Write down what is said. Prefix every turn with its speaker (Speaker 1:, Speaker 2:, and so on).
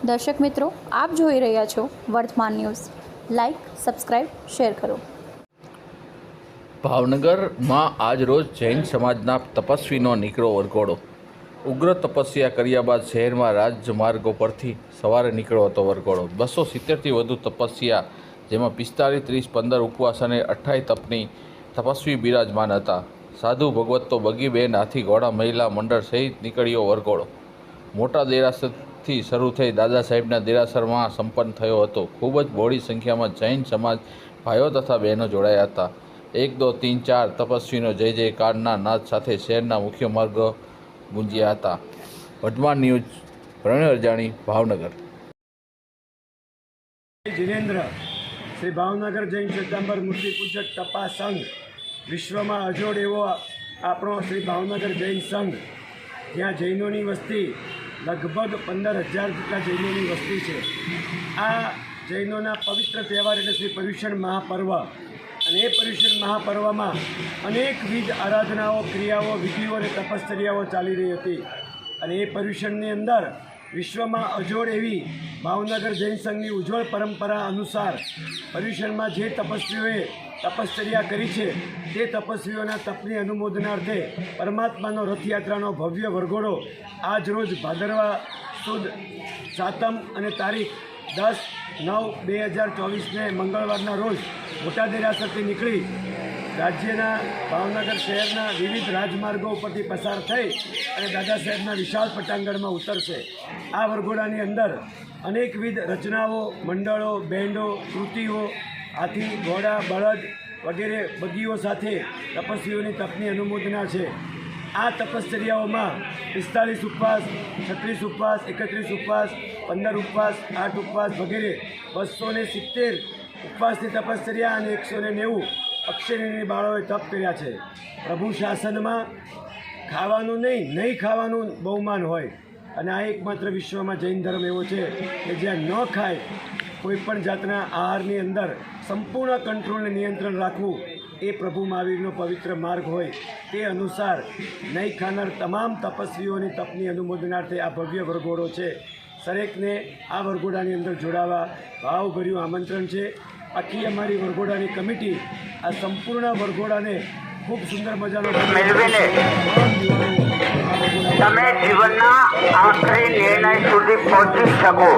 Speaker 1: દર્શક મિત્રો, આપ જોઈ રહ્યા છો વર્તમાન ન્યૂઝ. લાઇક, સબસ્ક્રાઇબ, શેર કરો.
Speaker 2: ભાવનગરમાં આજ રોજ જૈન સમાજના તપસ્વીનો નીકળ્યો વરઘોડો. ઉગ્ર તપસ્યા કર્યા બાદ શહેરમાં રાજમાર્ગો પરથી સવારે નીકળ્યો હતો વરઘોડો. 270થી વધુ તપસ્યા, જેમાં 45, 30, 15 ઉપવાસ અને 28 તપની તપસ્વી બિરાજમાન હતા. સાધુ ભગવતો બગીબેન હાથી ઘોડા મહિલા મંડળ સહિત નીકળ્યો વરઘોડો મોટા દેરાસરથી શરૂ થઈ દાદા સાહેબના દેરાસરમાં સંપન્ન થયો હતો. ખૂબ જ બહોળી સંખ્યામાં જૈન સમાજ ભાઈઓ તથા બહેનો જોડાયા હતા. 1, 2, 3, 4 તપસ્વીનો જય જયકારના નાદ સાથે શહેરના મુખ્ય માર્ગો ગુંજ્યા હતા. વર્તમાન ન્યૂઝ, પ્રવીણ અરજાણી, ભાવનગર.
Speaker 3: જીનેન્દ્ર શ્રી ભાવનગર જૈન શ્વેતાંબર મૂર્તિ પૂજક તપા સંઘ, વિશ્વમાં અજોડ એવો આપણો શ્રી ભાવનગર જૈન સંઘ, જ્યાં જૈનોની વસ્તી લગભગ 15,000 જેટલા જૈનોની વસ્તી છે. આ જૈનોના પવિત્ર તહેવાર એટલે શ્રી પર્યુષણ મહાપર્વ, અને એ પર્યુષણ મહાપર્વમાં અનેકવિધ આરાધનાઓ, ક્રિયાઓ, વિધિઓ અને તપશ્ચર્યાઓ ચાલી રહી હતી. અને એ પર્યુષણની અંદર વિશ્વમાં અજોડ એવી ભાવનગર જૈન સંઘની ઉજ્જવળ પરંપરા અનુસાર પર્યુષણમાં જે તપસ્વીઓએ તપશ્ચર્યા કરી છે તે તપસ્વીઓના તપની અનુમોદનાર્થે પરમાત્માનો રથયાત્રાનો ભવ્ય વરઘોડો આજ રોજ ભાદરવા સુદ સાતમ અને તારીખ 10/9/2024 મંગળવારના રોજ મોટા દેરાસરથી નીકળી રાજ્યના ભાવનગર શહેરના વિવિધ રાજમાર્ગો ઉપરથી પસાર થઈ અને દાદા સાહેબના વિશાળ પટાંગણમાં ઉતરશે. આ વરઘોડાની અંદર અનેકવિધ રચનાઓ, મંડળો, બેન્ડો, કૃતિઓ, હાથી, ઘોડા, બળદ વગેરે બગીઓ સાથે તપસ્વીઓની તપની અનુમોદના છે. આ તપશ્ચર્યાઓમાં 45 ઉપવાસ, 36 ઉપવાસ, 31 ઉપવાસ, 15 ઉપવાસ, 8 ઉપવાસ વગેરે 270 ઉપવાસની તપશ્ચર્યા અને 190 અક્ષરીની બાળોએ તપ કર્યા છે. પ્રભુ શાસનમાં ખાવાનું નહીં ખાવાનું બહુમાન હોય, અને આ એકમાત્ર વિશ્વમાં જૈન ધર્મ એવો છે કે જ્યાં ન ખાય, કોઈપણ જાતના આહારની અંદર સંપૂર્ણ કંટ્રોલને નિયંત્રણ રાખવું એ પ્રભુ મહાવીરનો પવિત્ર માર્ગ હોય. તે અનુસાર નહીં ખાનાર તમામ તપસ્વીઓની તપની અનુમોદનાર્થે આ ભવ્ય વરઘોડો છે. દરેકને આ વરઘોડાની અંદર જોડાવા ભાવભર્યું આમંત્રણ છે. આખી અમારી વરઘોડાની કમિટી આ સંપૂર્ણ વરઘોડાને ખૂબ સુંદર મજાનો
Speaker 4: મેળવીને તમે જીવનના આખરી નિર્ણય સુધી પહોંચી શકો.